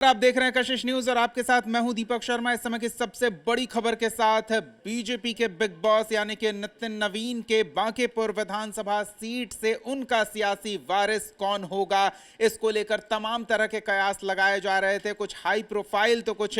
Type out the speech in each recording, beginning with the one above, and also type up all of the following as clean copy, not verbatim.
आप देख रहे हैं कशिश न्यूज और आपके साथ मैं हूं दीपक शर्मा। इस समय की सबसे बड़ी खबर के साथ बीजेपी के बिग बॉस यानी कि नितिन नवीन के बांकीपुर विधानसभा सीट से उनका सियासी वारिस कौन होगा, इसको लेकर तमाम तरह के कयास लगाए जा रहे थे। कुछ हाई प्रोफाइल तो कुछ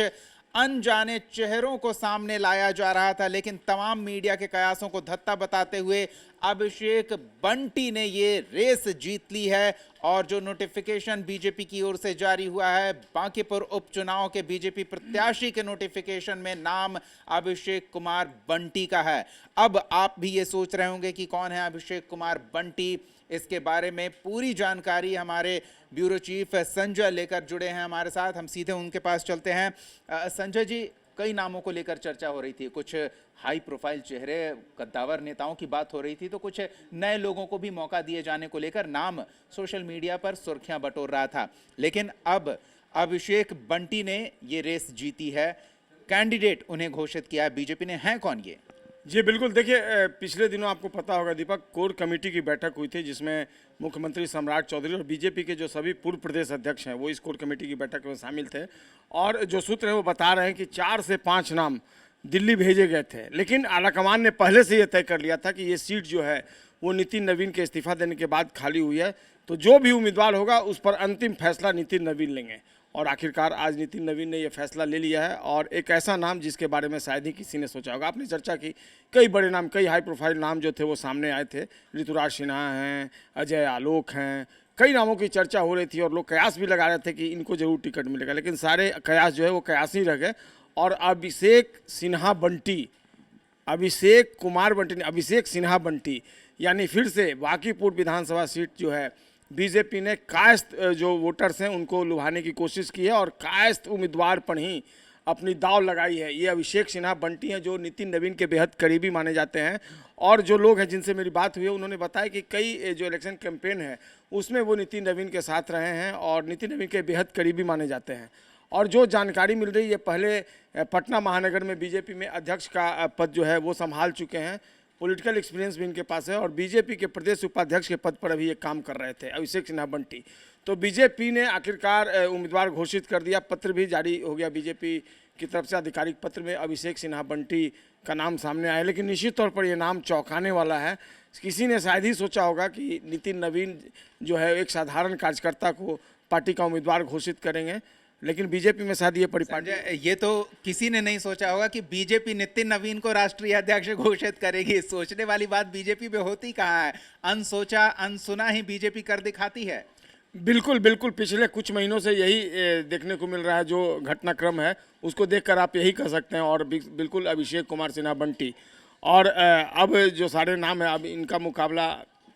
अनजाने चेहरों को सामने लाया जा रहा था, लेकिन तमाम मीडिया के कयासों को धत्ता बताते हुए अभिषेक बंटी ने ये रेस जीत ली है। और जो नोटिफिकेशन बीजेपी की ओर से जारी हुआ है, बांकीपुर उपचुनाव के बीजेपी प्रत्याशी के नोटिफिकेशन में नाम अभिषेक कुमार बंटी का है। अब आप भी ये सोच रहे होंगे कि कौन है अभिषेक कुमार बंटी। इसके बारे में पूरी जानकारी हमारे ब्यूरो चीफ संजय लेकर जुड़े हैं हमारे साथ। हम सीधे उनके पास चलते हैं। संजय जी, कई नामों को लेकर चर्चा हो रही थी, कुछ हाई प्रोफाइल चेहरे, कद्दावर नेताओं की बात हो रही थी, तो कुछ नए लोगों को भी मौका दिए जाने को लेकर नाम सोशल मीडिया पर सुर्खियां बटोर रहा था। लेकिन अब अभिषेक बंटी ने ये रेस जीती है, कैंडिडेट उन्हें घोषित किया है बीजेपी ने। हैं कौन ये? जी बिल्कुल, देखिए पिछले दिनों आपको पता होगा दीपक, कोर कमेटी की बैठक हुई थी जिसमें मुख्यमंत्री सम्राट चौधरी और बीजेपी के जो सभी पूर्व प्रदेश अध्यक्ष हैं वो इस कोर कमेटी की बैठक में शामिल थे। और जो सूत्र हैं वो बता रहे हैं कि 4 से 5 नाम दिल्ली भेजे गए थे, लेकिन आलाकमान ने पहले से ये तय कर लिया था कि ये सीट जो है वो नितिन नवीन के इस्तीफा देने के बाद खाली हुई है, तो जो भी उम्मीदवार होगा उस पर अंतिम फैसला नितिन नवीन लेंगे। और आखिरकार आज नितिन नवीन ने यह फैसला ले लिया है, और एक ऐसा नाम जिसके बारे में शायद ही किसी ने सोचा होगा। आपने चर्चा की, कई बड़े नाम, कई हाई प्रोफाइल नाम जो थे वो सामने आए थे। ऋतुराज सिन्हा हैं, अजय आलोक हैं, कई नामों की चर्चा हो रही थी और लोग कयास भी लगा रहे थे कि इनको जरूर टिकट मिलेगा, लेकिन सारे कयास जो है वो कयास ही रह गए। और अभिषेक सिन्हा बंटी, अभिषेक कुमार बंटी ने अभिषेक सिन्हा बंटी यानी फिर से बांकीपुर विधानसभा सीट जो है बीजेपी ने कायस्थ जो वोटर्स हैं उनको लुभाने की कोशिश की है और कायस्थ उम्मीदवार पर ही अपनी दाव लगाई है। ये अभिषेक सिन्हा बंटी हैं जो नितिन नवीन के बेहद करीबी माने जाते हैं। और जो लोग हैं जिनसे मेरी बात हुई है उन्होंने बताया कि कई जो इलेक्शन कैंपेन है उसमें वो नितिन नवीन के साथ रहे हैं और नितिन नवीन के बेहद करीबी माने जाते हैं। और जो जानकारी मिल रही है, पहले पटना महानगर में बीजेपी में अध्यक्ष का पद जो है वो संभाल चुके हैं, पॉलिटिकल एक्सपीरियंस भी इनके पास है और बीजेपी के प्रदेश उपाध्यक्ष के पद पर अभी ये काम कर रहे थे अभिषेक सिन्हा बंटी। तो बीजेपी ने आखिरकार उम्मीदवार घोषित कर दिया, पत्र भी जारी हो गया बीजेपी की तरफ से, आधिकारिक पत्र में अभिषेक सिन्हा बंटी का नाम सामने आया। लेकिन निश्चित तौर पर यह नाम चौंकाने वाला है। किसी ने शायद ही सोचा होगा कि नितिन नवीन जो है एक साधारण कार्यकर्ता को पार्टी का उम्मीदवार घोषित करेंगे, लेकिन बीजेपी में शायद ये परिपाटी, ये तो किसी ने नहीं सोचा होगा कि बीजेपी नितिन नवीन को राष्ट्रीय अध्यक्ष घोषित करेगी। सोचने वाली बात बीजेपी में होती कहाँ है, अनसोचा अनसुना ही बीजेपी कर दिखाती है। बिल्कुल बिल्कुल, पिछले कुछ महीनों से यही देखने को मिल रहा है, जो घटनाक्रम है उसको देखकर आप यही कह सकते हैं। और बिल्कुल अभिषेक कुमार सिन्हा बंटी और अब जो सारे नाम है, अब इनका मुकाबला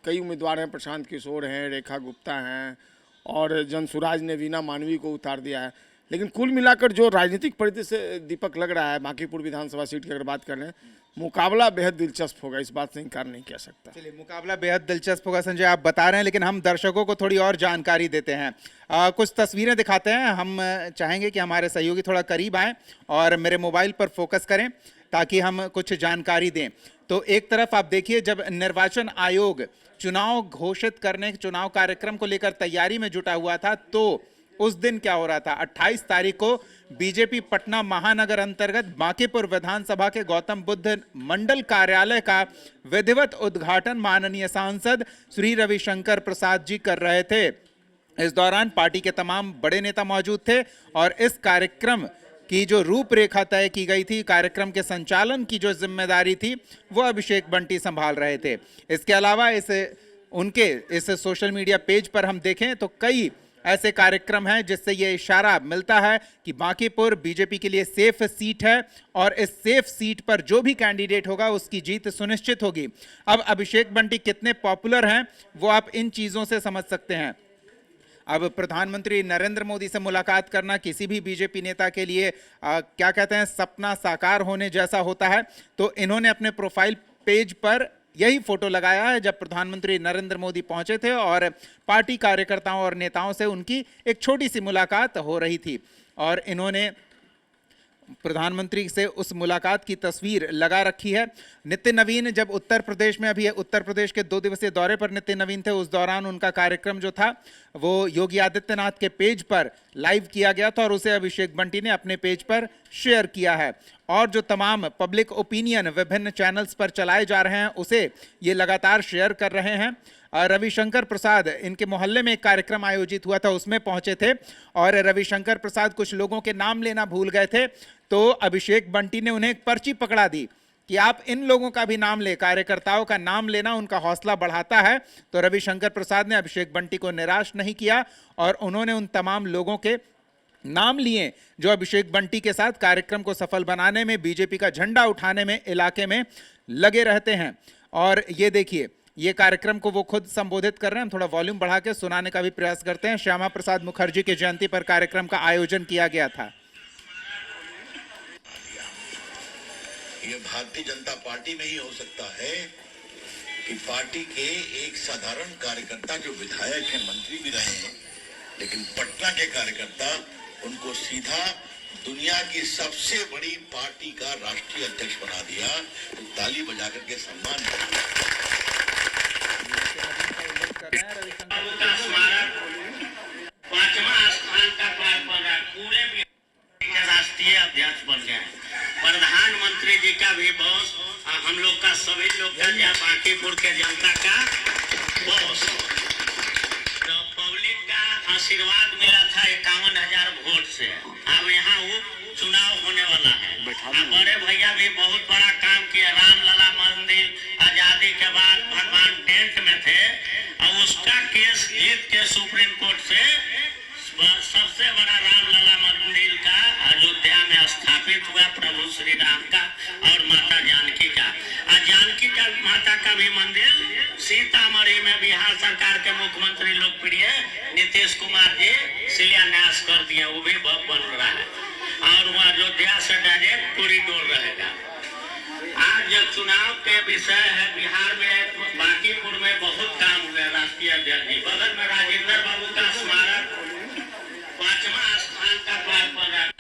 कई उम्मीदवार हैं, प्रशांत किशोर हैं, रेखा गुप्ता हैं और जनसुराज ने वीना मानवी को उतार दिया है। लेकिन कुल मिलाकर जो राजनीतिक परिदृश्य से दीपक लग रहा है बांकीपुर विधानसभा सीट की अगर बात करें, मुकाबला बेहद दिलचस्प होगा, इस बात से इनकार नहीं किया सकता। चलिए, मुकाबला बेहद दिलचस्प होगा संजय, आप बता रहे हैं, लेकिन हम दर्शकों को थोड़ी और जानकारी देते हैं। कुछ तस्वीरें दिखाते हैं। हम चाहेंगे कि हमारे सहयोगी थोड़ा करीब आएँ और मेरे मोबाइल पर फोकस करें ताकि हम कुछ जानकारी दें। तो एक तरफ आप देखिए, जब निर्वाचन आयोग चुनाव घोषित करने, चुनाव कार्यक्रम को लेकर तैयारी में जुटा हुआ था, तो उस दिन क्या हो रहा था, 28 तारीख को बीजेपी पटना महानगर अंतर्गत बांकीपुर विधानसभा के गौतम बुद्ध मंडल कार्यालय का विधिवत उद्घाटन माननीय सांसद श्री रविशंकर प्रसाद जी कर रहे थे। इस दौरान पार्टी के तमाम बड़े नेता मौजूद थे और इस कार्यक्रम की जो रूपरेखा तय की गई थी, कार्यक्रम के संचालन की जो जिम्मेदारी थी, वो अभिषेक बंटी संभाल रहे थे। इसके अलावा इस सोशल मीडिया पेज पर हम देखें तो कई ऐसे कार्यक्रम हैं जिससे ये इशारा मिलता है कि बांकीपुर बीजेपी के लिए सेफ सीट है और इस सेफ सीट पर जो भी कैंडिडेट होगा उसकी जीत सुनिश्चित होगी। अब अभिषेक बंटी कितने पॉपुलर हैं वो आप इन चीजों से समझ सकते हैं। अब प्रधानमंत्री नरेंद्र मोदी से मुलाकात करना किसी भी बीजेपी नेता के लिए क्या कहते हैं, सपना साकार होने जैसा होता है। तो इन्होंने अपने प्रोफाइल पेज पर यही फोटो लगाया है जब प्रधानमंत्री नरेंद्र मोदी पहुंचे थे और पार्टी कार्यकर्ताओं और नेताओं से उनकी एक छोटी सी मुलाकात हो रही थी। और इन्होंने प्रधानमंत्री से उस मुलाकात की तस्वीर लगा रखी है। नितिन नवीन जब उत्तर प्रदेश में, अभी उत्तर प्रदेश के 2 दिवसीय दौरे पर नितिन नवीन थे, उस दौरान उनका कार्यक्रम जो था वो योगी आदित्यनाथ के पेज पर लाइव किया गया था और उसे अभिषेक बंटी ने अपने पेज पर शेयर किया है। और जो तमाम पब्लिक ओपिनियन विभिन्न चैनल्स पर चलाए जा रहे हैं उसे ये लगातार शेयर कर रहे हैं। रविशंकर प्रसाद, इनके मोहल्ले में एक कार्यक्रम आयोजित हुआ था, उसमें पहुंचे थे और रविशंकर प्रसाद कुछ लोगों के नाम लेना भूल गए थे, तो अभिषेक बंटी ने उन्हें एक पर्ची पकड़ा दी कि आप इन लोगों का भी नाम ले, कार्यकर्ताओं का नाम लेना उनका हौसला बढ़ाता है। तो रविशंकर प्रसाद ने अभिषेक बंटी को निराश नहीं किया और उन्होंने उन तमाम लोगों के नाम लिए जो अभिषेक बंटी के साथ कार्यक्रम को सफल बनाने में, बीजेपी का झंडा उठाने में इलाके में लगे रहते हैं। और ये देखिए, ये कार्यक्रम को वो खुद संबोधित कर रहे हैं। हम थोड़ा वॉल्यूम बढ़ा के सुनाने का भी प्रयास करते हैं। श्यामा प्रसाद मुखर्जी की जयंती पर कार्यक्रम का आयोजन किया गया था। ये भारतीय जनता पार्टी में ही हो सकता है कि पार्टी के एक साधारण कार्यकर्ता जो विधायक हैं, मंत्री भी रहे हैं, लेकिन पटना के कार्यकर्ता उनको सीधा दुनिया की सबसे बड़ी पार्टी का राष्ट्रीय अध्यक्ष बना दिया। तो ताली बजा करके सम्मान पांचवा स्थान का पूरे राष्ट्रीय अध्यक्ष बन गए। प्रधानमंत्री जी का भी बॉस, हम लोग का सभी लोग का, या बांकीपुर के जनता का बॉस। तो पब्लिक का आशीर्वाद मिला था 51,000 वोट से। अब यहाँ उप चुनाव होने वाला है। बड़े भैया भी बहुत बड़ा काम किया। रामलला मंदिर आजादी के बाद भगवान टेंट में थे और उसका केस जीत के सुप्रीम कोर्ट से सबसे बड़ा रामलला मंदिर का अयोध्या में स्थापित हुआ, प्रभु श्री राम का और माता जानकी का। जानकी का माता का भी मंदिर सीतामढ़ी में बिहार सरकार के मुख्यमंत्री लोकप्रिय नीतीश कुमार जी शिलान्यास कर दिए, वो भी बन रहा है और वह अयोध्या से डायरेक्ट कॉरिडोर रहेगा। आज जब चुनाव के विषय है, बिहार में बांकीपुर में बहुत काम हुआ। राष्ट्रीय अध्यक्ष जी बगल में राजेंद्र बाबू का स्मारक 5वां स्थान का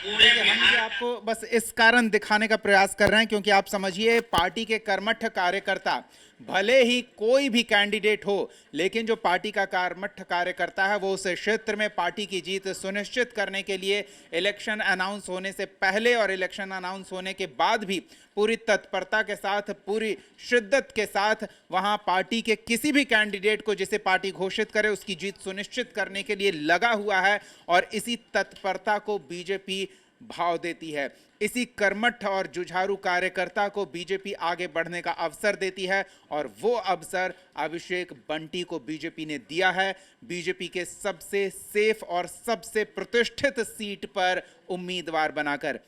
पूरे बिहार। आपको बस इस कारण दिखाने का प्रयास कर रहे हैं क्योंकि आप समझिए, पार्टी के कर्मठ कार्यकर्ता, भले ही कोई भी कैंडिडेट हो, लेकिन जो पार्टी का कर्मठ कार्यकर्ता है वो उस क्षेत्र में पार्टी की जीत सुनिश्चित करने के लिए इलेक्शन अनाउंस होने से पहले और इलेक्शन अनाउंस होने के बाद भी पूरी तत्परता के साथ, पूरी शिद्दत के साथ वहां पार्टी के किसी भी कैंडिडेट को जिसे पार्टी घोषित करे उसकी जीत सुनिश्चित करने के लिए लगा हुआ है। और इसी तत्परता को बीजेपी भाव देती है। इसी कर्मठ और जुझारू कार्यकर्ता को बीजेपी आगे बढ़ने का अवसर देती है और वो अवसर अभिषेक बंटी को बीजेपी ने दिया है। बीजेपी के सबसे सेफ और सबसे प्रतिष्ठित सीट पर उम्मीदवार बनाकर।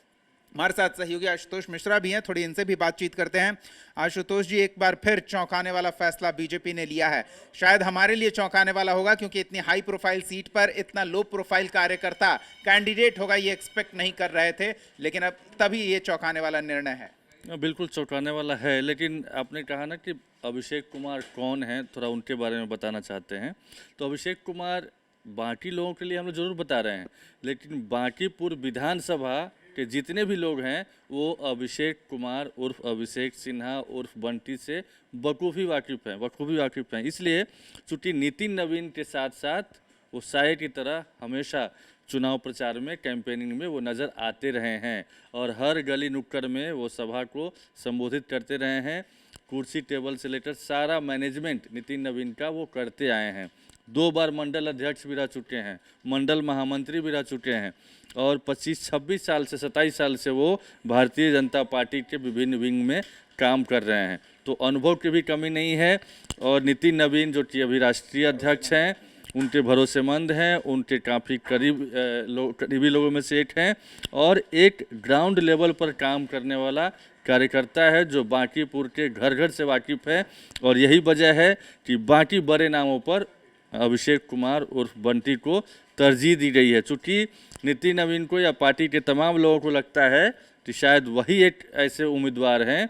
हमारे साथ सहयोगी आशुतोष मिश्रा भी हैं, थोड़ी इनसे भी बातचीत करते हैं। आशुतोष जी, एक बार फिर चौंकाने वाला फैसला बीजेपी ने लिया है। शायद हमारे लिए चौंकाने वाला होगा क्योंकि इतनी हाई प्रोफाइल सीट पर इतना लो प्रोफाइल कार्यकर्ता कैंडिडेट होगा ये एक्सपेक्ट नहीं कर रहे थे, लेकिन अब तभी ये चौंकाने वाला निर्णय है। बिल्कुल चौंकाने वाला है, लेकिन आपने कहा ना कि अभिषेक कुमार कौन है, थोड़ा उनके बारे में बताना चाहते हैं। तो अभिषेक कुमार बाकी लोगों के लिए हम लोग जरूर बता रहे हैं, लेकिन बांकीपुर विधानसभा के जितने भी लोग हैं वो अभिषेक कुमार उर्फ अभिषेक सिन्हा उर्फ बंटी से बखूबी वाकिफ हैं। इसलिए चूँकि नितिन नवीन के साथ साथ वो साये की तरह हमेशा चुनाव प्रचार में, कैंपेनिंग में वो नज़र आते रहे हैं और हर गली नुक्कड़ में वो सभा को संबोधित करते रहे हैं। कुर्सी टेबल से लेकर सारा मैनेजमेंट नितिन नवीन का वो करते आए हैं। 2 बार मंडल अध्यक्ष भी रह चुके हैं, मंडल महामंत्री भी रह चुके हैं और 25-26 साल से 27 साल से वो भारतीय जनता पार्टी के विभिन्न विंग में काम कर रहे हैं। तो अनुभव की भी कमी नहीं है और नितिन नवीन जो कि अभी राष्ट्रीय अध्यक्ष हैं, उनके भरोसेमंद हैं, उनके काफ़ी करीबी लोगों में से एक हैं और एक ग्राउंड लेवल पर काम करने वाला कार्यकर्ता है जो बांकीपुर के घर घर से वाकिफ़ है। और यही वजह है कि बाकी बड़े नामों पर अभिषेक कुमार उर्फ बंटी को तरजीह दी गई है। चूँकि नितिन नवीन को या पार्टी के तमाम लोगों को लगता है कि शायद वही एक ऐसे उम्मीदवार हैं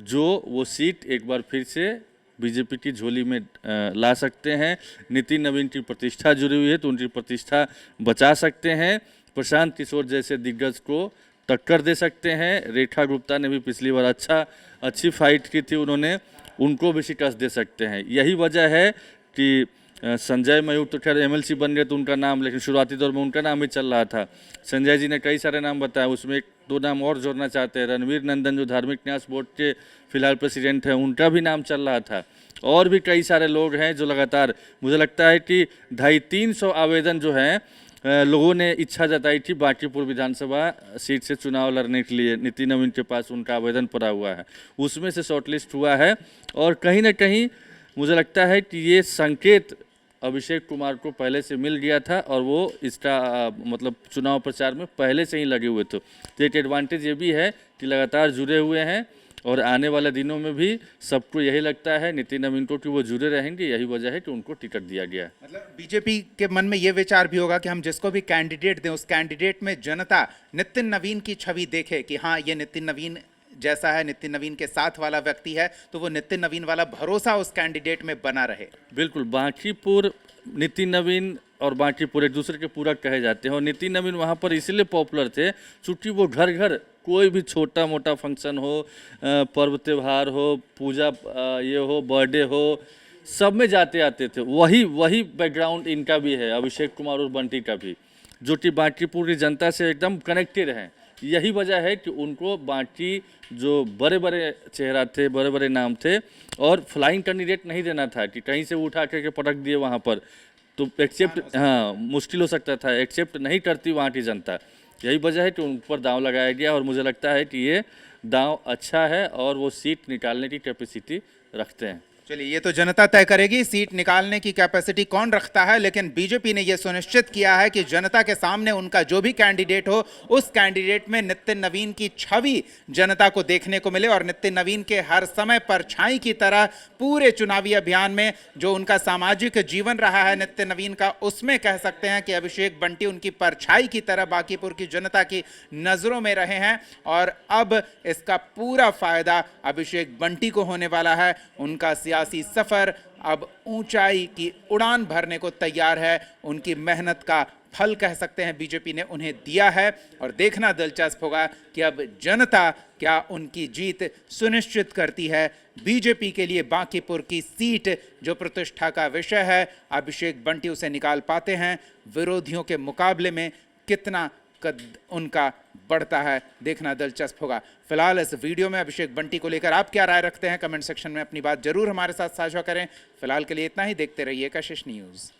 जो वो सीट एक बार फिर से बीजेपी की झोली में ला सकते हैं। नितिन नवीन की प्रतिष्ठा जुड़ी हुई है तो उनकी प्रतिष्ठा बचा सकते हैं। प्रशांत किशोर जैसे दिग्गज को टक्कर दे सकते हैं। रेखा गुप्ता ने भी पिछली बार अच्छी फाइट की थी, उन्होंने उनको भी शिकस्त दे सकते हैं। यही वजह है कि संजय मयूर तो खैर एमएलसी बन गए तो उनका नाम, लेकिन शुरुआती दौर में उनका नाम ही चल रहा था। संजय जी ने कई सारे नाम बताए, उसमें एक दो नाम और जोड़ना चाहते हैं। रणवीर नंदन जो धार्मिक न्यास बोर्ड के फिलहाल प्रेसिडेंट हैं, उनका भी नाम चल रहा था। और भी कई सारे लोग हैं जो लगातार, मुझे लगता है कि 250-300 आवेदन जो हैं लोगों ने इच्छा जताई थी बांकीपुर विधानसभा सीट से चुनाव लड़ने के लिए। नितिन नवीन के पास उनका आवेदन पड़ा हुआ है, उसमें से शॉर्टलिस्ट हुआ है। और कहीं ना कहीं मुझे लगता है कि ये संकेत अभिषेक कुमार को पहले से मिल गया था और वो इसका मतलब चुनाव प्रचार में पहले से ही लगे हुए थे। तो एक एडवांटेज ये भी है कि लगातार जुड़े हुए हैं और आने वाले दिनों में भी सबको यही लगता है नितिन नवीन को कि वो जुड़े रहेंगे। यही वजह है कि उनको टिकट दिया गया है। मतलब बीजेपी के मन में ये विचार भी होगा कि हम जिसको भी कैंडिडेट दें उस कैंडिडेट में जनता नितिन नवीन की छवि देखे कि हाँ ये नितिन नवीन जैसा है, नितिन नवीन के साथ वाला व्यक्ति है, तो वो नितिन नवीन वाला भरोसा उस कैंडिडेट में बना रहे। बिल्कुल, बांकीपुर नितिन नवीन और बांकीपुर एक दूसरे के पूरक कहे जाते हैं। और नितिन नवीन वहाँ पर इसलिए पॉपुलर थे क्योंकि वो घर घर कोई भी छोटा मोटा फंक्शन हो, पर्व त्यौहार हो, पूजा ये हो, बर्थडे हो, सब में जाते आते थे। वही बैकग्राउंड इनका भी है, अभिषेक कुमार और बंटी का भी, जो कि बांकीपुर की जनता से एकदम कनेक्टेड हैं। यही वजह है कि उनको बाकी जो बड़े बड़े चेहरा थे, बड़े बड़े नाम थे, और फ्लाइंग कैंडिडेट नहीं देना था कि कहीं से उठा करके पटक दिए वहाँ पर, तो एक्सेप्ट मुश्किल हो सकता था, एक्सेप्ट नहीं करती वहाँ की जनता। यही वजह है कि उन पर दांव लगाया गया और मुझे लगता है कि ये दांव अच्छा है और वो सीट निकालने की कैपेसिटी रखते हैं। चलिए, ये तो जनता तय करेगी सीट निकालने की कैपेसिटी कौन रखता है, लेकिन बीजेपी ने यह सुनिश्चित किया है कि जनता के सामने उनका जो भी कैंडिडेट हो उस कैंडिडेट में नितिन नवीन की छवि जनता को देखने को मिले और नितिन नवीन के हर समय परछाई की तरह पूरे चुनावी अभियान में जो उनका सामाजिक जीवन रहा है नितिन नवीन का, उसमें कह सकते हैं कि अभिषेक बंटी उनकी परछाई की तरह बांकीपुर की जनता की नजरों में रहे हैं। और अब इसका पूरा फायदा अभिषेक बंटी को होने वाला है। उनका सियासी सफर अब ऊंचाई की उड़ान भरने को तैयार है। उनकी मेहनत का फल कह सकते हैं बीजेपी ने उन्हें दिया है और देखना दिलचस्प होगा कि अब जनता क्या उनकी जीत सुनिश्चित करती है। बीजेपी के लिए बांकीपुर की सीट जो प्रतिष्ठा का विषय है, अभिषेक बंटी उसे निकाल पाते हैं। विरोधियों के मुकाबले में कितना कद उनका बढ़ता है, देखना दिलचस्प होगा। फिलहाल इस वीडियो में अभिषेक बंटी को लेकर आप क्या राय रखते हैं, कमेंट सेक्शन में अपनी बात जरूर हमारे साथ साझा करें। फिलहाल के लिए इतना ही, देखते रहिए कशिश न्यूज़।